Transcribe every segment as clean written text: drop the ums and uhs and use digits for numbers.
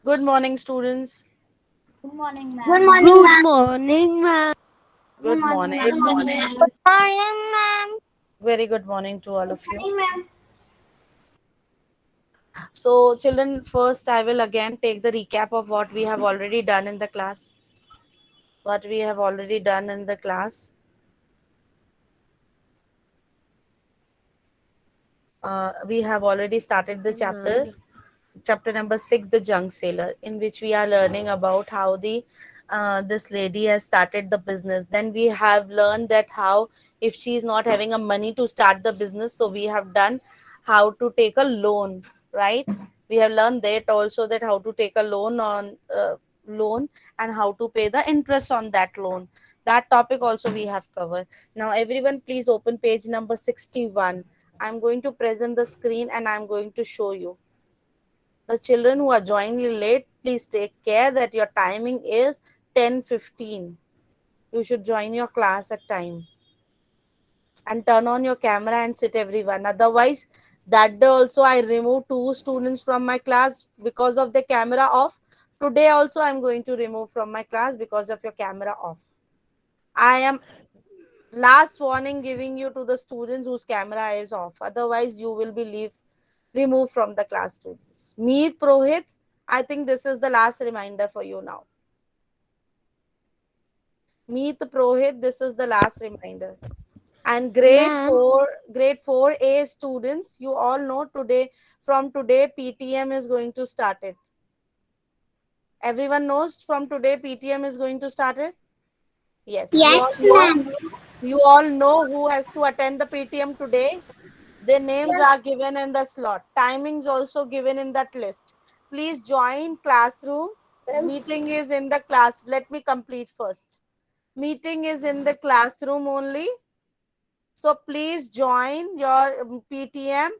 Good morning, students. Good morning, Good ma'am. morning, Good ma'am. morning, ma'am. Good Good morning, morning. ma'am. Good Morning, ma'am. Very good morning to all of you. Morning, ma'am. So, children, first I will again take the recap of what we have already done in the class. What we have already done in the class. We have already started the Ma'am. chapter number 6, the junk sailor, in which we are learning about how the this lady has started the business. Then we have learned that how, if she is not having a money to start the business, so we have done how to take a loan, right? We have learned that also, that how to take a loan and how to pay the interest on that loan. That topic also we have covered. Now everyone please open page number 61. I'm going to present the screen and I'm going to show you. The children who are joining late, please take care that your timing is 10:15. You should join your class at time and turn on your camera and sit everyone. Otherwise, that day also I removed two students from my class because of the camera off. Today also I'm going to remove from my class because of your camera off. I am last warning giving you to the students whose camera is off. Otherwise, you will be removed from the class, students. Meet Prohit, I think this is the last reminder for you now. Meet Prohit, this is the last reminder. And Ma'am. grade 4A students, you all know today, from today PTM is going to start it. Everyone knows from today PTM is going to start it? Yes, Yes, ma'am. you all know who has to attend the PTM today. Their names are given in the slot. Timings also given in that list. Please join classroom. Meeting is in the class. Let me complete first. Meeting is in the classroom only. So please join your PTM,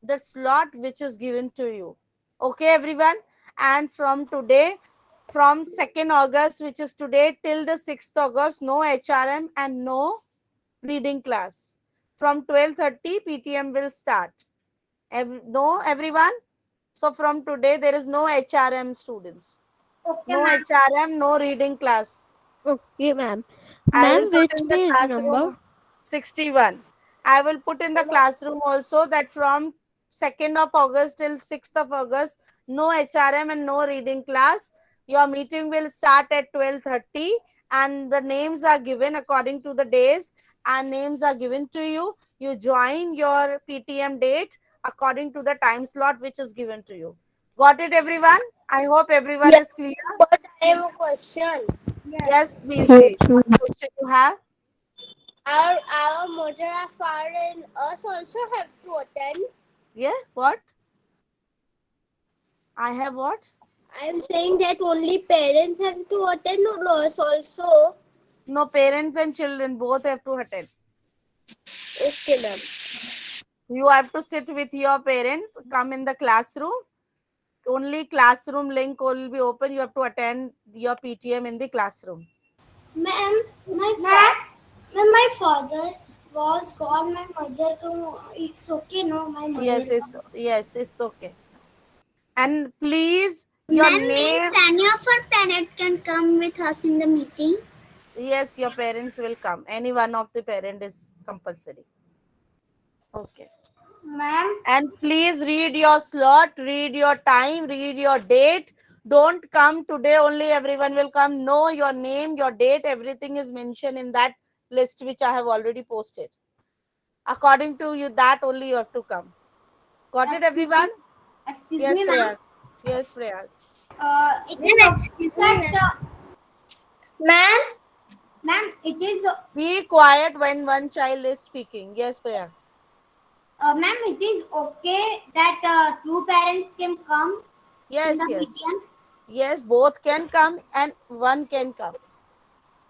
the slot which is given to you. Okay, everyone. And from today, from 2nd August, which is today, till the 6th August, no HRM and no reading class. From 12:30, PTM will start. No, everyone? So from today, there is no HRM, students. Okay, No ma'am. HRM, no reading class. Okay, ma'am. I will Ma'am, put which in the page number? classroom 61. I will put in the classroom also that from 2nd of August till 6th of August, no HRM and no reading class. Your meeting will start at 12:30 and the names are given according to the days, and names are given to you. You join your PTM date according to the time slot which is given to you. Got it, everyone? I hope everyone Yes, is clear. but I have a question. Yes. Yes, please, Yes, Ji. What question you have? Our mother and father and us also have to attend. Yeah, what? I have what? I am saying that only parents have to attend or us also. No, parents and children both have to attend. Okay, ma'am. You have to sit with your parents, come in the classroom. Only classroom link will be open. You have to attend your PTM in the classroom. Ma'am, my father was gone. My mother come. It's okay, no. My mother come. It's okay. And please, your Ma'am, means name. any of our parents can come with us in the meeting. Yes, your parents will come. Any one of the parent is compulsory. Okay. Ma'am, And please read your slot, read your time, read your date. Don't come today only, everyone will come. Know your name, your date, everything is mentioned in that list which I have already posted. According to you, that only you have to come. Got it, everyone? excuse Yes, me, ma'am. Prayag. Yes, Prayag. It is Ma'am, okay excuse me, that, ma'am. ma'am. It is, Be quiet when one child is speaking. Yes, Prayag. ma'am. It is okay that two parents can come in Yes, the yes. PTM. Yes, both can come and one can come. If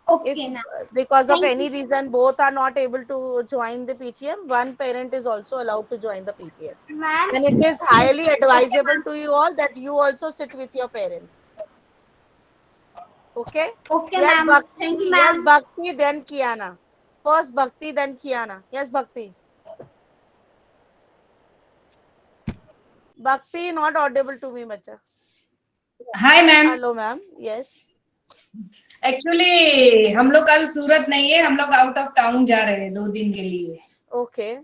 Okay, ma'am. because of Thank you, any reason both are not able to join the PTM, one parent is also allowed to join the PTM. ma'am. And it is highly advisable to you all that you also sit with your parents. Okay? Okay, Yes, ma'am. Bhakti. Thank you, Yes, ma'am. Bhakti, then Kiana. First Bhakti, then Kiana. Yes, Bhakti. Bhakti, not audible to me, bacha. Hi ma'am. Hello, ma'am. Yes. Actually हम लोग कल सूरत नहीं है, हम लोग out of town जा रहे हैं 2 दिन के लिए। Okay.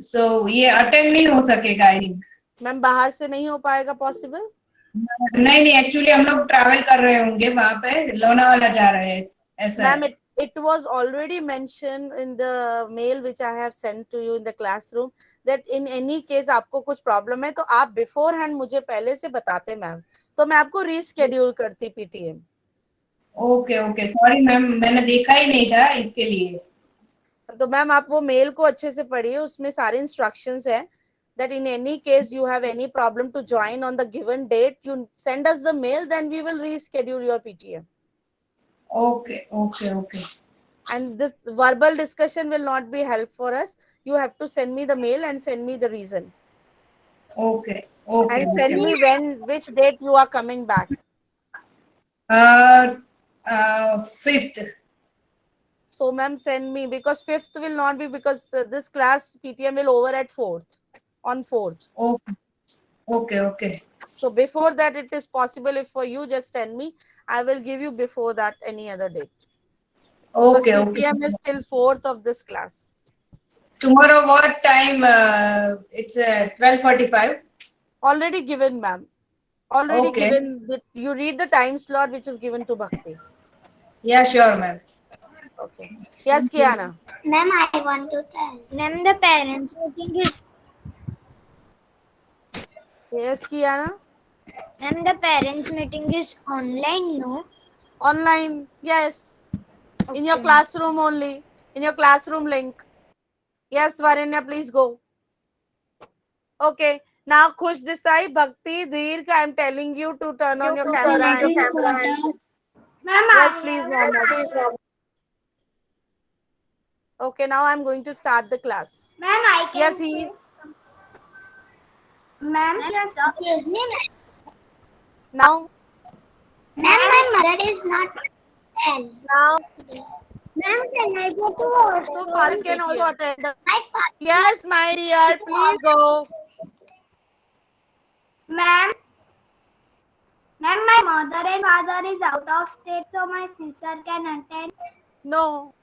सो ये अटेंड नहीं हो सकेगा आई थिंक। मैम बाहर से नहीं हो पाएगा पॉसिबल? नहीं नहीं, एक्चुअली हम लोग ट्रैवल कर रहे होंगे, वहां पे लोनावाला जा रहे हैं, ऐसा Ma'am, है। it was already mentioned in the mail which I have sent to you in the classroom that in any case आपको कुछ प्रॉब्लम है तो आप बिफोर हैंड मुझे पहले से बताते मैम, तो मैं आपको रीस्केड्यूल करती PTM. Okay okay, sorry ma'am, मैंने देखा ही नहीं था इसके लिए। तो मैम आप वो मेल को अच्छे से पढ़िए, उसमें सारे इंस्ट्रक्शंस है that in any case you have any problem to join on the given date, you send us the mail, then we will reschedule your PTM. Okay okay okay And this verbal discussion will not be help for us. You have to send me the mail and send me the reason. Okay okay And send me which date you are coming back. 5th। So ma'am, send me, because 5th will not be, because this class PTM will over at 4th, on 4th. Okay okay okay So before that it is possible, if for you just send me, I will give you before that any other date. Because okay okay. PTM is till 4th of this class. Tomorrow what time? It's 12:45. Already given, ma'am. Already Okay. given. You read the time slot which is given to Bhakti. Yeah, sure, ma'am. Okay. Yes, Kiana. Ma'am, I want to tell. Ma'am, the parents meeting is. Yes, Kiana. Ma'am, the parents meeting is online, no? Online. Yes. In your classroom only. In your classroom link. Yes, Varenya, please go. Okay. Now, Khush Desai, Bhakti, Dirk, I am telling you to turn on your camera. Ma'am, Yes, please, Mohammed. Okay, now I am going to start the class. Ma'am, I can. Yes, he. Ma'am, excuse me, ma'am. Now. Ma'am, my mother is not well. Now. Ma'am, can I go to So hospital? Father can also attend. My father. Yes, my dear, please go. Ma'am, my mother and father is out of state, so my sister can attend. No.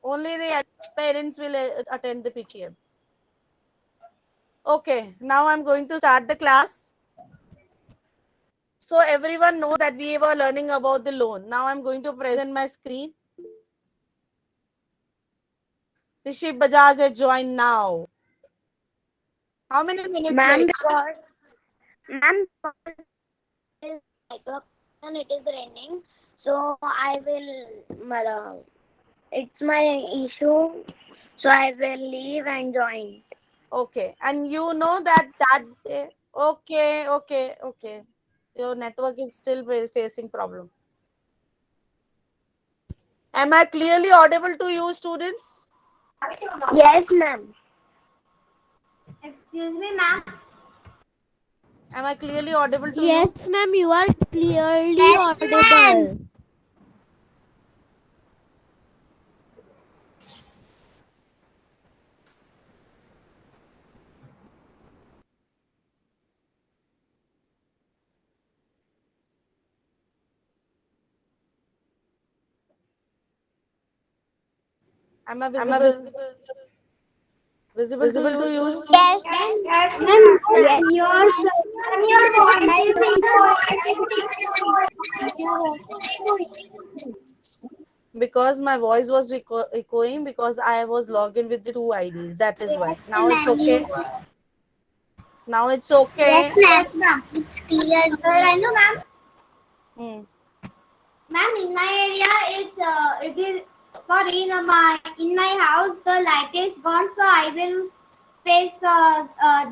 Only the parents will attend the PTM. Okay, now I'm going to start the class. So everyone knows that we were learning about the loan. Now I'm going to present my screen. Rishi Bajaj has joined now. How many minutes Ma'am, late? because network and it is raining, so I will. It's my issue, so I will leave and join. Okay, and you know that day. Okay. Your network is still facing problem. Am I clearly audible to you, students? Yes, ma'am. Excuse me, ma'am. Am I clearly audible to you? Yes, ma'am. You are clearly Yes, audible. Am I visible? Visible to you? Yes. Yes, ma'am. Your voice is Because my voice was echoing because I was logged in with the 2 IDs. That is why. Yes, Now it's ma'am. okay. Now it's okay. Yes, ma'am. It's clear. I know, ma'am. Hmm. Ma'am, in my area, it is. Sorry, in my house the light is gone, so I will face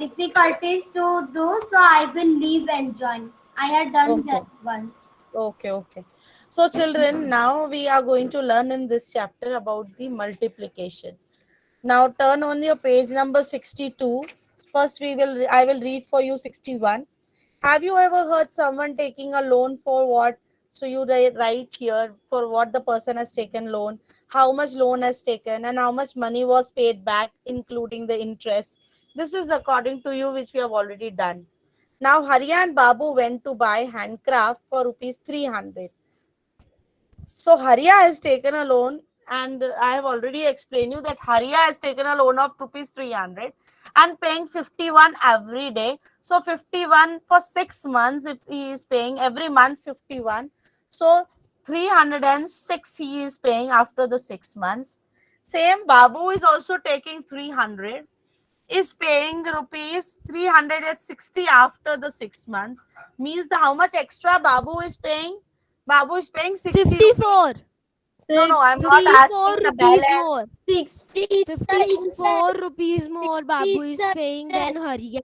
difficulties to do. So I will leave and join. I had done Okay. that one. Okay. So children, now we are going to learn in this chapter about the multiplication. Now turn on your page number 62. First I will read for you 61. Have you ever heard someone taking a loan for what? So you write here for what the person has taken loan, how much loan has taken, and how much money was paid back, including the interest. This is according to you, which we have already done. Now Hariya and Babu went to buy handcraft for rupees 300. So Hariya has taken a loan, and I have already explained you that Hariya has taken a loan of rupees 300 and paying 51 every day. So 51 for 6 months, if he is paying every month 51. So 306 he is paying after the 6 months. Same Babu is also taking 300, is paying rupees 360 after the 6 months. Means the how much extra Babu is paying? Babu is paying 60 rupees. 54. No, I'm not 54 asking the rupees balance. more. 60 is the 54 rupees more Babu is the paying than interest. Hariya.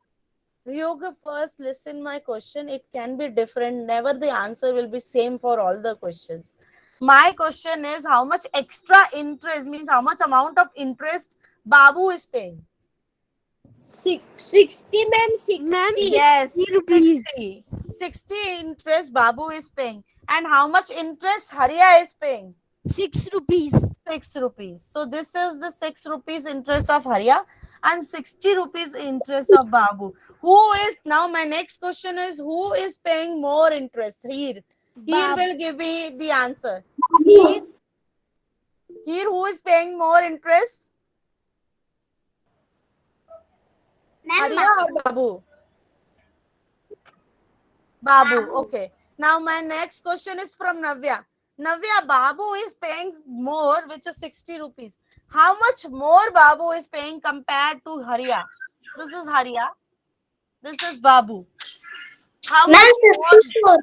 Yoga, first listen my question. It can be different. Never the answer will be same for all the questions. My question is how much extra interest, means how much amount of interest Babu is paying. 60, ma'am. 60. Ma'am, Yes, 60 rupees. 60. 60 interest Babu is paying. And how much interest Hariya is paying? 6 rupees. 6 rupees. So this is the 6 rupees interest of Hariya and 60 rupees interest of Babu. Who is now? My next question is who is paying more interest? Here Babu. will give me the answer. Here who is paying more interest? Hariya or Babu? Babu. Okay. Now my next question is from Navya. Navya, Babu is paying more, which is 60 rupees. How much more Babu is paying compared to Hariya? This is Hariya. This is Babu. How much more? 54.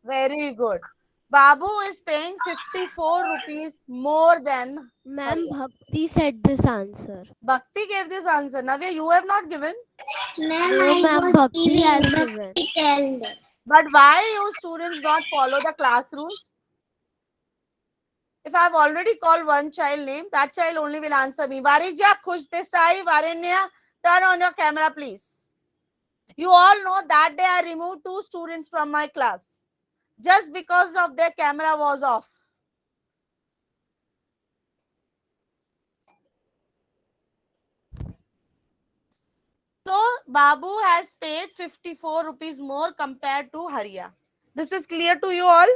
Very good. Babu is paying 54 rupees more than Ma'am, Hariya. Bhakti said this answer. Bhakti gave this answer. Navya, you have not given. Ma'am, No, I ma'am, was Bhakti has giving, but given. it ended. But why you students not follow the class rules? If I have already called one child name, that child only will answer me. Varija, Khush Desai, Varenya, turn on your camera, please. You all know that day I removed 2 students from my class just because of their camera was off. So Babu has paid 54 rupees more compared to Hariya. This is clear to you all?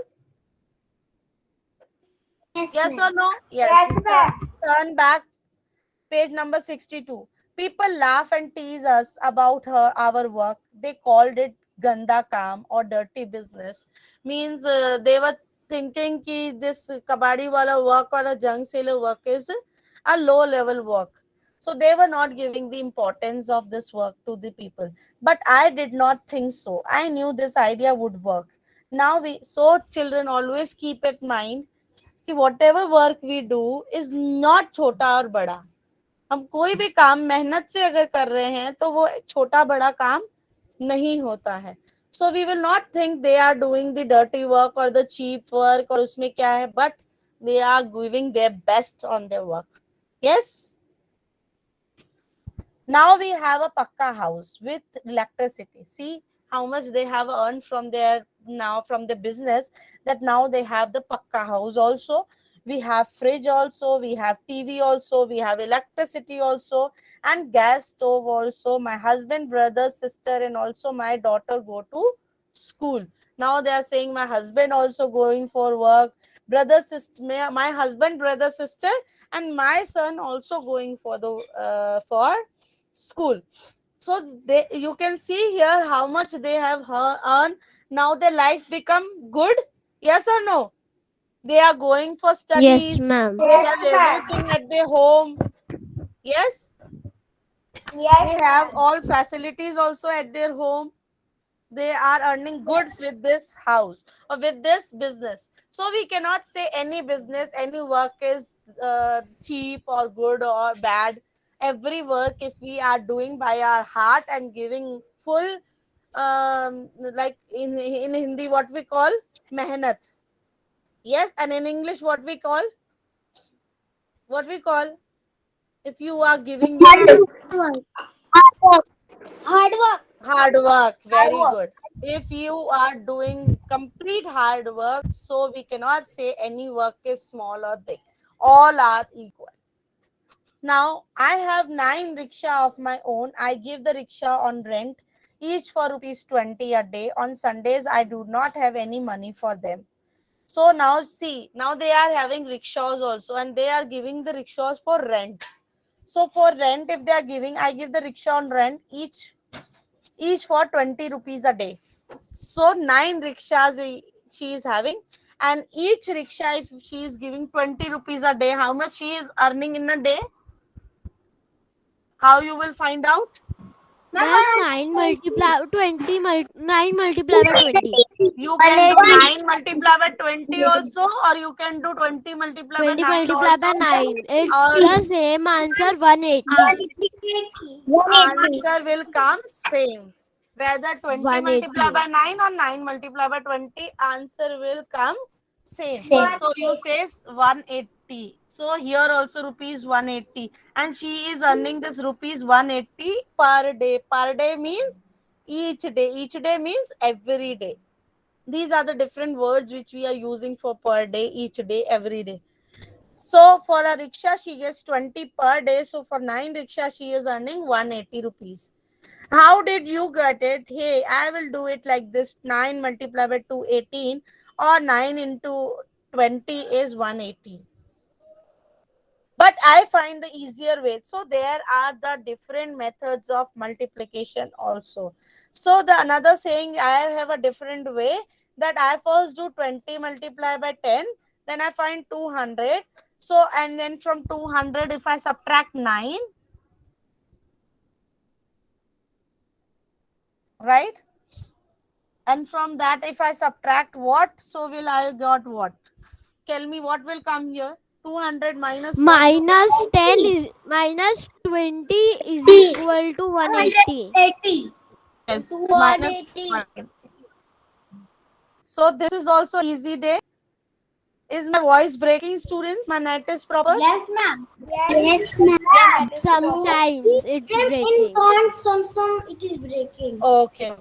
Yes or no? Yes. Turn back, page number 62. People laugh and tease us about our work. They called it ganda kaam or dirty business. Means they were thinking ki this kabadi wala work or a junk seller work is a low level work. So they were not giving the importance of this work to the people. But I did not think so. I knew this idea would work. So children always keep in mind कि whatever work we do is not छोटा और बड़ा. हम कोई भी काम मेहनत से अगर कर रहे हैं तो वो छोटा बड़ा काम नहीं होता है. So we will not think they are doing the dirty work or the cheap work और उसमें क्या है, but they are giving their best on their work. Yes. Now we have a pakka house with electricity. See how much they have earned from their business, that now they have the pakka house also. We have fridge also, we have TV also, we have electricity also, and gas stove also. My husband, brother, sister, and also my daughter go to school. Now they are saying my husband also going for work, brother, sister, my husband, brother, sister, and my son also going for for school. So you can see here how much they have earned. Now their life become good. Yes or no? They are going for Yes, studies. ma'am. They have everything at their home. Yes. They have all facilities also at their home. They are earning good with this house or with this business. So we cannot say any business, any work is cheap or good or bad. Every work, if we are doing by our heart and giving full, like in Hindi, what we call mehnat. Yes, and in English, what we call? What we call? If you are giving your Hard work. Hard work. Hard work, very good. If you are doing complete hard work, so we cannot say any work is small or big. All are equal. Now I have 9 rickshaw of my own. I give the rickshaw on rent, each for rupees 20 a day. On Sundays, I do not have any money for them. So now see, now they are having rickshaws also, and they are giving the rickshaws for rent. So for rent, if they are giving, I give the rickshaw on rent, each for 20 rupees a day. So 9 rickshaws she is having, and each rickshaw, if she is giving 20 rupees a day, how much she is earning in a day? How you will find out? Ma'am, 9 multiply by 20. You can do 9 multiply by 20 also, or you can do 20 multiply by 20 9 multiply by also. 9. It's Or the same answer, 180. answer will come same. Whether 20 multiply 180. by 9 or 9 multiply by 20, answer will come same. So you says 180. So here also rupees 180. And she is earning this rupees 180 per day. Per day means each day. Each day means every day. These are the different words which we are using for per day, each day, every day. So for a rickshaw, she gets 20 per day. So for 9 rickshaw, she is earning 180 rupees. How did you get it? Hey, I will do it like this. 9 multiplied by 2, 18, or 9 into 20 is 180. But I find the easier way. So there are the different methods of multiplication also. So the another saying, I have a different way, that I first do 20 multiplied by 10, then I find 200. So and then from 200, if I subtract 9, right? And from that, if I subtract what, so will I got what? Tell me what will come here. 200 minus what? Minus 10 is minus 20 is equal to 180. 180. Yes, 180. 180. So this is also easy day. Is my voice breaking, students? My net is proper? Yes, ma'am. Yes, ma'am. Sometimes it's breaking. Some it is breaking. Okay.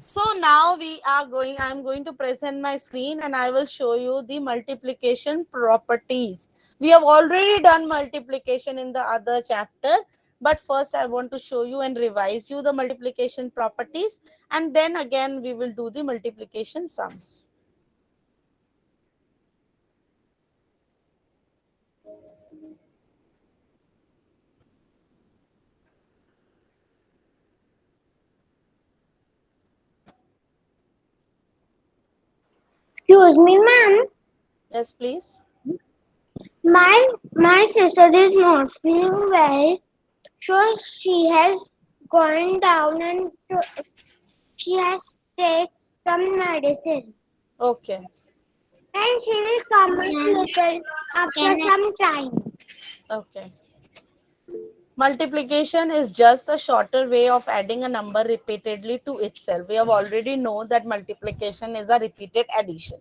So now I'm going to present my screen and I will show you the multiplication properties. We have already done multiplication in the other chapter, but first I want to show you and revise you the multiplication properties, and then again we will do the multiplication sums. Excuse me, ma'am. Yes, please. My sister is not feeling well, so she has gone down and she has take some medicine. Okay. And she will come later after some time. Okay. Multiplication is just a shorter way of adding a number repeatedly to itself. We have already know that multiplication is a repeated addition.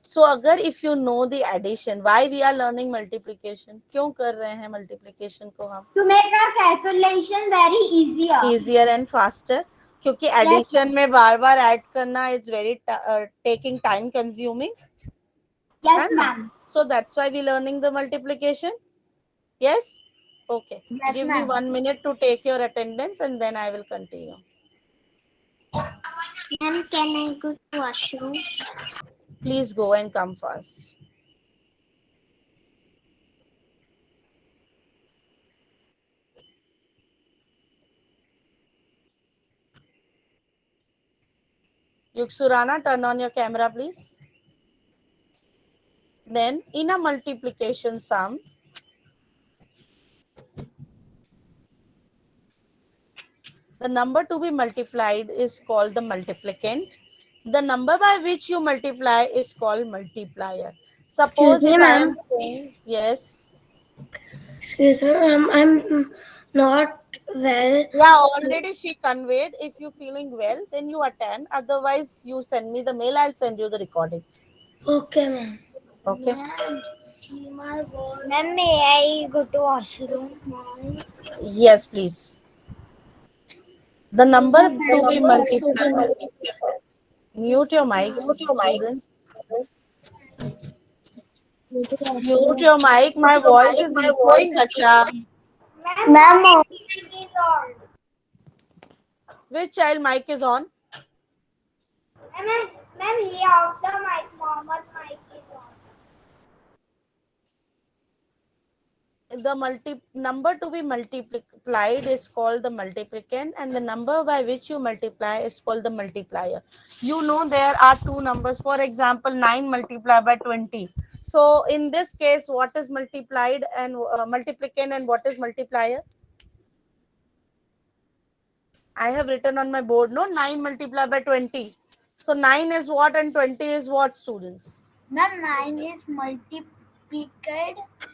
So अगर if you know the addition, why we are learning multiplication? क्यों कर रहे हैं multiplication को हम? To make our calculation very easier. Easier and faster. क्योंकि addition में बार बार add करना is very taking time consuming. Yes, ma'am. So that's why we learning the multiplication. Yes. Okay. Yes, Give me ma'am. 1 minute to take your attendance and then I will continue. Ma'am, can I go to washroom? Please go and come fast. Yuksurana, turn on your camera, please. Then, in a multiplication sum, the number to be multiplied is called the multiplicand. The number by which you multiply is called multiplier. Suppose Excuse me, if I am ma'am. saying, yes. Excuse me, ma'am. I'm not well. Yeah, already she conveyed. If you feeling well, then you attend. Otherwise, you send me the mail. I'll send you the recording. Okay, ma'am. Okay. Ma'am, may I go to washroom? Yes, please. The number to be multiplied. Mute your mics, students. Mute your mic. My voice is echoing, Harsha. Ma'am, my mic is on. Which child mic is on? Ma'am, he off the mic. Mohammed mic is on. The number to be multiplied is called the multiplicand, and the number by which you multiply is called the multiplier. You know there are two numbers. For example, 9 multiplied by 20. So in this case, what is multiplied and multiplicand and what is multiplier? I have written on my board, no, 9 multiplied by 20. So 9 is what and 20 is what, students? Ma'am, 9 is multiplied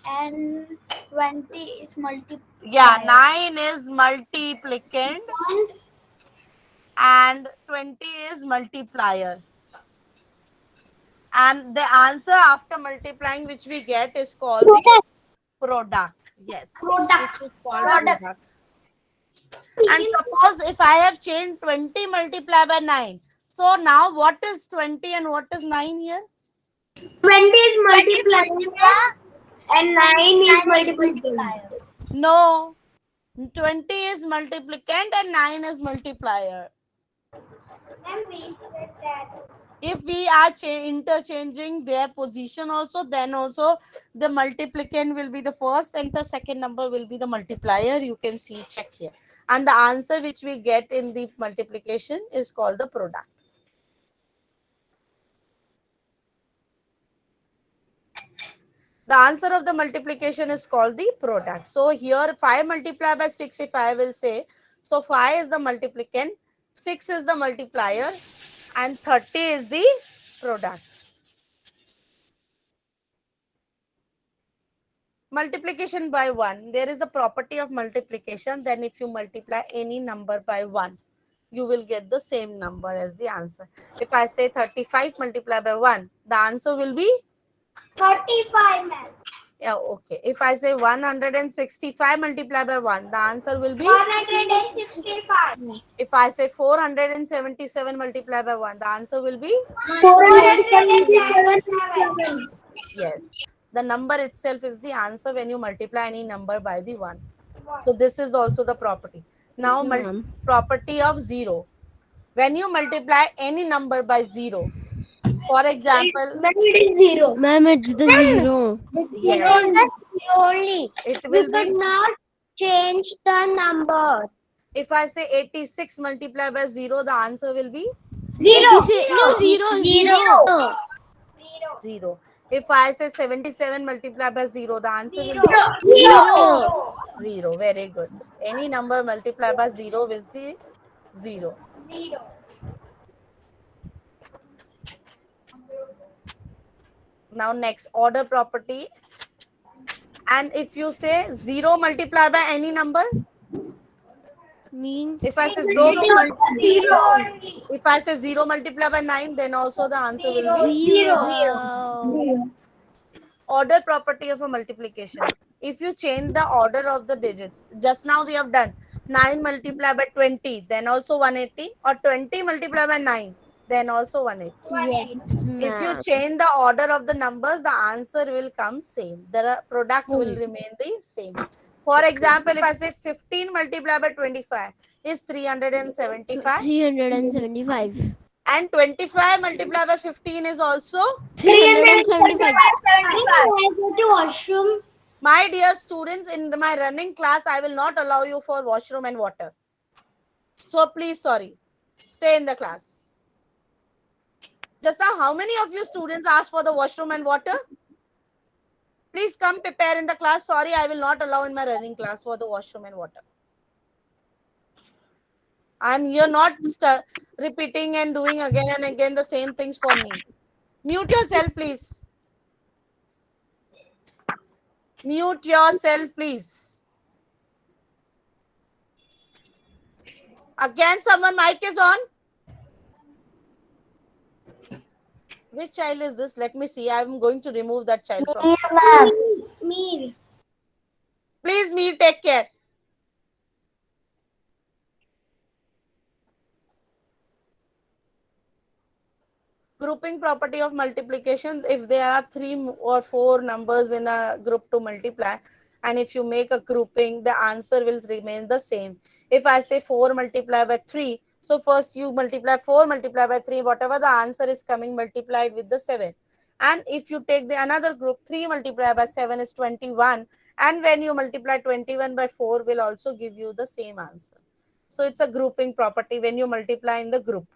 and 20 is multiplied. Yeah, 9 is multiplicand and 20 is multiplier. And the answer after multiplying which we get is called the product. Yes, Product. it is called product. And suppose if I have changed 20 multiplied by 9. So now what is 20 and what is 9 here? 20 is multiplier and 9 is multiplier. No, 20 is multiplicand and 9 is multiplier. Ma'am, we said that. If we are interchanging their position also, then also the multiplicand will be the first and the second number will be the multiplier. You can see, check here. And the answer which we get in the multiplication is called the product. The answer of the multiplication is called the product. So here 5 multiplied by 6, if I will say, so 5 is the multiplicand, 6 is the multiplier, and 30 is the product. Multiplication by 1. There is a property of multiplication. Then if you multiply any number by 1, you will get the same number as the answer. If I say 35 multiplied by 1, the answer will be 35, ma'am. Yeah, okay. If I say 165 multiplied by 1, the answer will be 165. If I say 477 multiplied by 1, the answer will be 477. yes. The number itself is the answer when you multiply any number by the 1. So this is also the property. Now property of 0. When you multiply any number by 0, for example, It is 0. Ma'am, it's the 0. yes, Only. it will You be. cannot change the number. If I say 86 multiplied by 0, the answer will be 0. 0. If I say 77 multiplied by 0, the answer will be 0. Very good. Any number multiplied by 0 is the 0. Now next, order property. And if you say 0 multiplied by any number, Means if I say 0 multiplied by 9, then also the answer will be 0. order property of a multiplication. If you change the order of the digits, just now we have done 9 multiplied by 20, then also 180, or 20 multiplied by 9, then also 180. Yes, If you ma'am. change the order of the numbers, the answer will come same. The product will remain the same. For example, if I say 15 multiplied by 25 is 375, 375. and 25 multiplied by 15 is also 375. I go to washroom. My dear students, in my running class, I will not allow you for washroom and water. So please, sorry, stay in the class. Just now, how many of you students asked for the washroom and water? Please come prepare in the class. Sorry, I will not allow in my running class for the washroom and water. I'm here not repeating and doing again and again the same things for me. Mute yourself, please. Mute yourself, please. Again, someone mic is on. Which child is this? Let me see. I'm going to remove that child from. Me. Please, me, take care. Grouping property of multiplication, if there are 3 or 4 numbers in a group to multiply, and if you make a grouping, the answer will remain the same. If I say 4 multiplied by 3, so first you multiply 4 multiplied by 3, whatever the answer is coming, multiplied with the 7. And if you take the another group, 3 multiplied by 7 is 21, and when you multiply 21 by 4 will also give you the same answer. So it's a grouping property when you multiply in the group.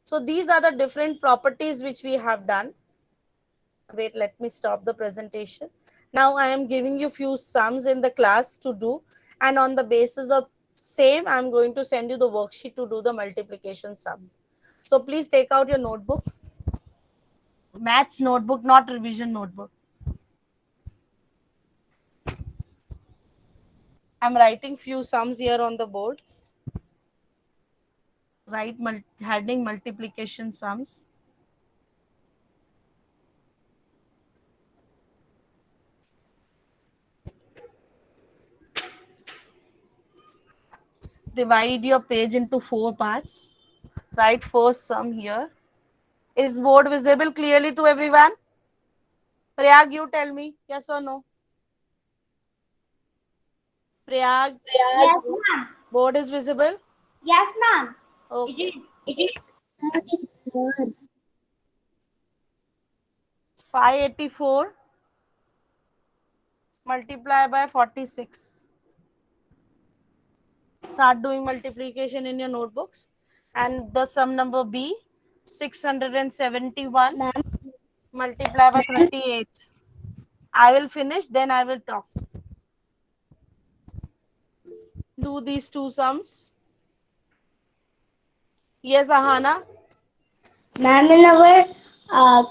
So these are the different properties which we have done. Wait, let me stop the presentation. Now I am giving you few sums in the class to do, and on the basis of same, I am going to send you the worksheet to do the multiplication sums. So please take out your notebook, maths notebook, not revision notebook. I'm writing few sums here on the board. Write heading multiplication sums. Divide your page into 4 parts. Write first sum here. Is board visible clearly to everyone? Prayag, you tell me, yes or no? Prayag, Yes, ma'am. board is visible? Yes, ma'am. Okay. It is. 584 multiply by 46. Start doing multiplication in your notebooks. And the sum number B, 671 multiply by 38. I will finish, then I will talk. Do these two sums. Yes, Ahana? Ma'am, in our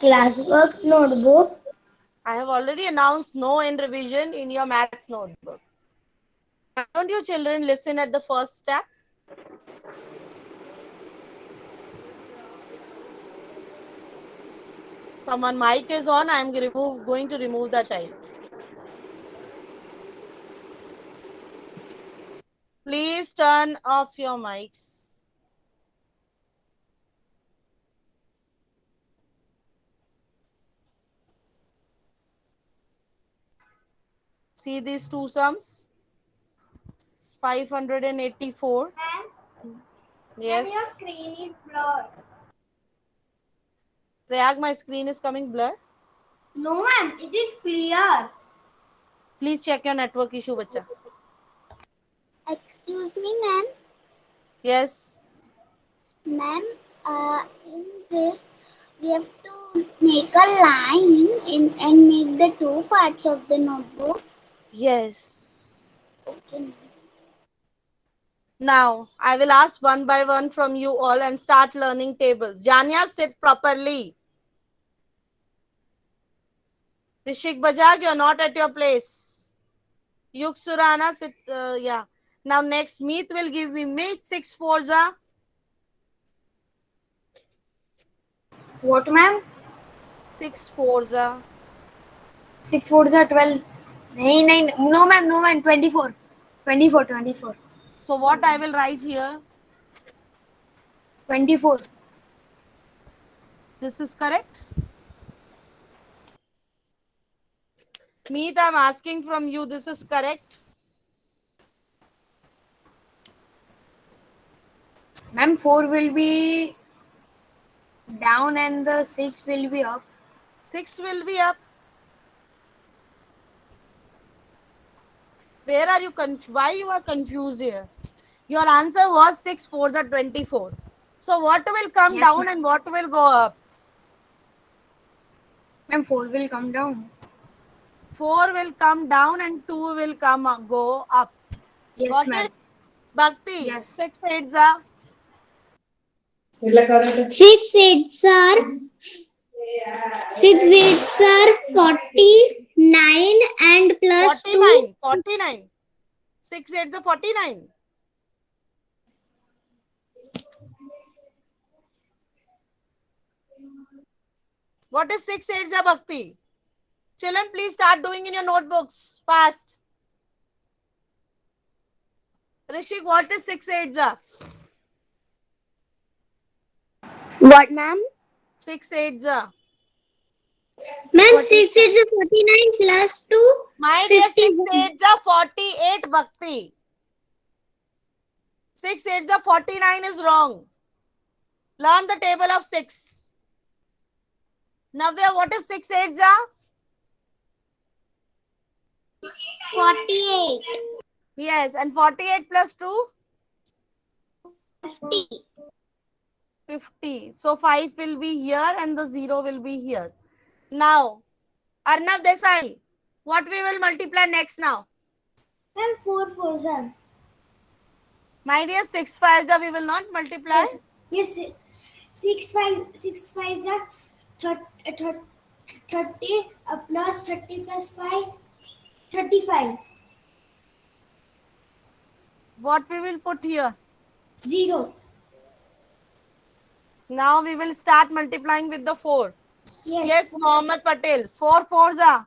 classwork notebook, I have already announced no in revision in your maths notebook. Why don't you children listen at the first step? Someone mic is on, I am going to remove the child. Please turn off your mics. See these two sums? 584. Ma'am, Yes. your screen is blurred. Prayag, my screen is coming blur. No, ma'am. It is clear. Please check your network issue, bacha. excuse me, ma'am. Yes. Ma'am, in this, we have to make a line and make the two parts of the notebook. Yes. Okay, ma'am. Now, I will ask one by one from you all and start learning tables. Janya, sit properly. Rishik Bajag, you're not at your place. Yuk Surana, sit, yeah. Now, next, Meet will give me Meet 6 4s. What, ma'am? 6 4s. 6 4s are 12. No, ma'am. 24. 24. So, what I will write here? 24. This is correct? Meet, I'm asking from you, this is correct? Ma'am, 4 will be down and the 6 will be up. 6 will be up. Where are you why you are confused here? Your answer was 6 4s are 24. So what will come Yes, down ma'am. and what will go up? Ma'am, 4 will come down. 4 will come down and 2 will go up. Yes, Got ma'am. it? Bhakti, Yes. 6 8s are 6 8s are 49 and plus 2. 49. 6 8s are 49. What is 6 8s are, Bhakti? Children, please start doing in your notebooks fast. Rishik, what is 6 8s are? What, ma'am? 6 8s are. Ma'am, 6 is 49 plus 2. My dear, 6 8s are 48, Bhakti. 6 8s are 49 is wrong. Learn the table of 6. Navya, what is 6 8s are? 48. Yes, and 48 plus 2? 50. 50. So 5 will be here and the 0 will be here. Now, Arnav Desai, what we will multiply next now? Ma'am, 4 4s are. My dear, 6 5s are we will not multiply. Yes, 6 5s are 30 plus 30 plus 5, 35. What we will put here? 0. Now we will start multiplying with the 4. Yes. Yes, Mohammed Patel. 4 4s are.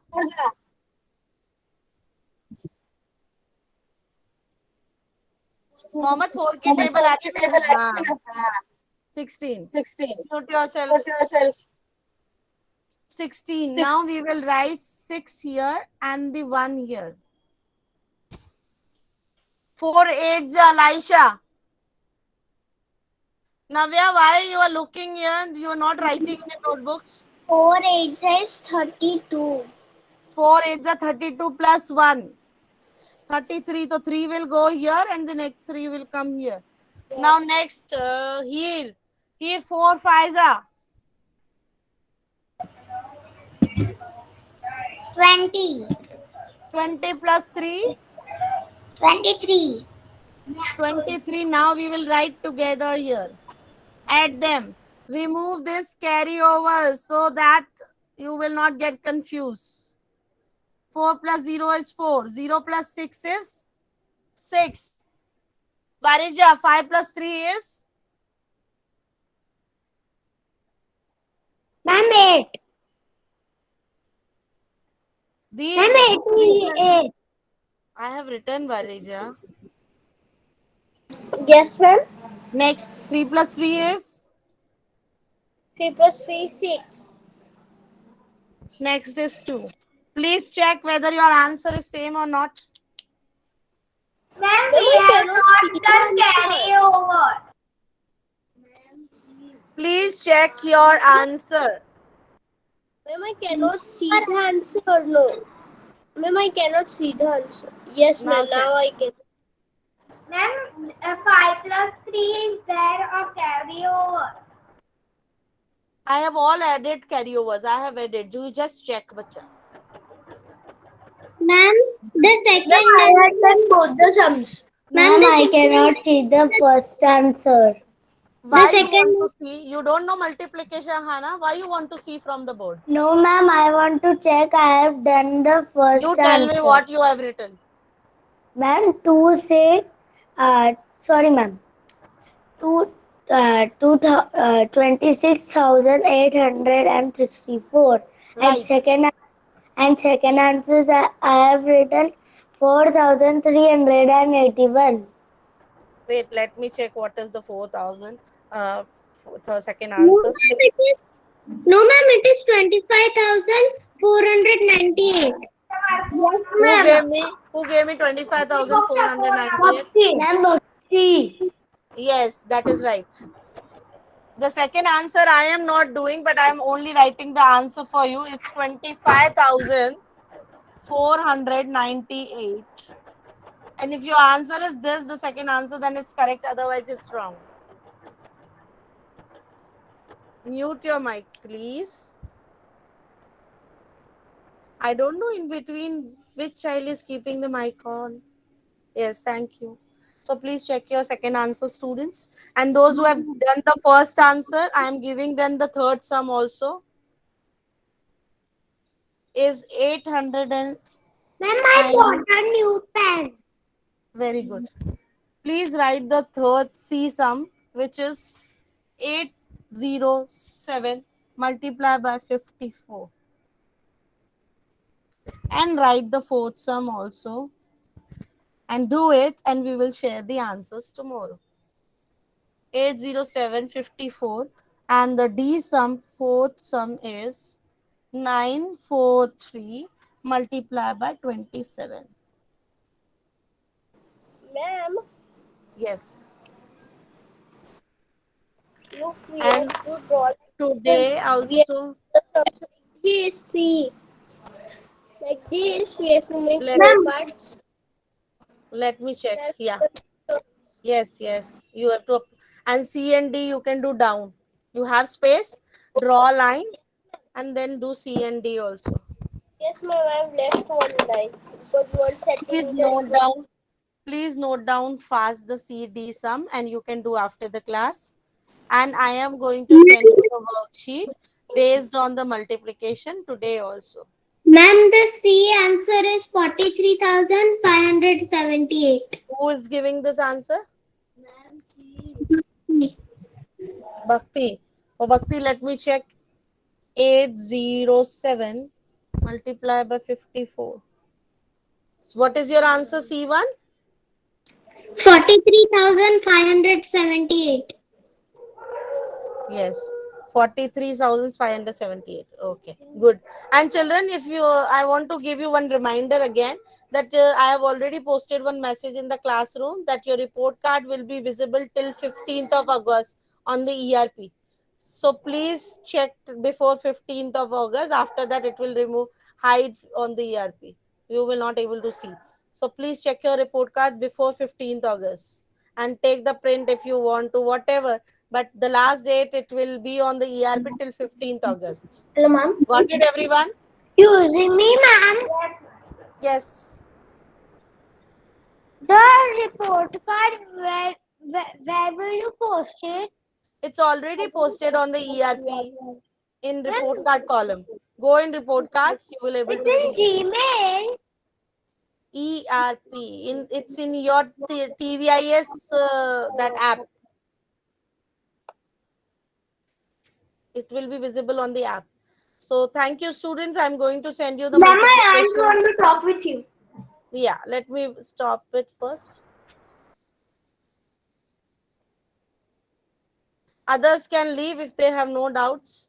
Mohammed 4 की table आती है. हाँ. 16. Put yourself. 16. Now we will write 6 here and the 1 here. 4 8s are, Elisha. Navya, why you are looking here? You are not writing in the notebooks. 4 8 is 32. 4 8s are 32 plus 1. 33. So 3 will go here and the next 3 will come here. Yes. Now next here. Here 4 5s are. 20. 20 plus 3. 23. 23. Now we will write together here. Add them. Remove this carryover so that you will not get confused. 4 plus 0 is 4. 0 plus 6 is 6. Varija, 5 plus 3 is? Ma'am, 8. These Ma'am, 8. I have written Varija. Yes, ma'am. Next, 3 plus 3 is? 3 plus 3 is 6. Next is 2. Please check whether your answer is same or not. Ma'am, we have not done carryover. Please check your answer. Ma'am, I cannot see the answer. No. Ma'am, I cannot see the answer. Yes, ma'am. Now Now I can. Ma'am, 5 plus 3 is there a carryover? I have all added carryovers. I have added. You just check, bacha. Ma'am, the second. I have done both the sums. Ma'am, I cannot see the first answer. Why The you second- want to see? You don't know multiplication, Hana. Why you want to see from the board? No, ma'am, I want to check. I have done the first You tell answer. me what you have written. Ma'am, 2 say, sorry, ma'am. 26,864. Right. And second answers I have written 4,381. Wait, let me check what is the 4,000. The second answer. No, ma'am, it is 25,498. Who gave me 25,498? Ma'am, Bhakti. Yes, that is right. The second answer I am not doing, but I am only writing the answer for you. It's 25,498. And if your answer is this, the second answer, then it's correct. Otherwise, it's wrong. Mute your mic, please. I don't know in between which child is keeping the mic on. Yes, thank you. So please check your second answer, students. And those who have done the first answer, I am giving them the third sum also. Is 800 and... Ma'am, I bought a new pen. Very good. Please write the third C sum, which is 807 multiplied by 54. And write the fourth sum also. And do it, and we will share the answers tomorrow. 80754 And the D sum, fourth sum is 943 multiplied by 27. Ma'am, Yes. look, we And have to draw like today this. We have also, to do like this, see. Like this, we have to make four let's parts. let me check. That's Yeah. the- Yes, yes. You have to, and C and D you can do down. You have space, draw a line, and then do C and D also. Yes, ma'am, I've left one line because one Please centimeter note equals. down. Please note down fast the C D sum, and you can do after the class. And I am going to send you the worksheet based on the multiplication today also. Ma'am, the C answer is 43,578. Who is giving this answer? Bhakti. Oh, Bhakti, let me check. 807 multiplied by 54. So what is your answer, C1? 43,578. Yes, 43,578. Okay, good. And children, if you, I want to give you one reminder again that I have already posted one message in the classroom that your report card will be visible till 15th of August on the ERP. So please check before 15th of August. After that, it will remove hide on the ERP. You will not able to see. So please check your report cards before 15th August and take the print if you want to, whatever, but the last date it will be on the ERP till 15th August. Hello, ma'am. Got it, everyone? Excuse me, ma'am. Yes. The report card, where will you post it? It's already posted on the ERP in report card column. Go in report cards, you will able to It's see in Gmail. ERP. It's in your TVIS that app. It will be visible on the app. So thank you, students. I'm going to send you the Ma'am, my aunt multiplication. want to talk with you. Yeah, let me stop it first. Others can leave if they have no doubts.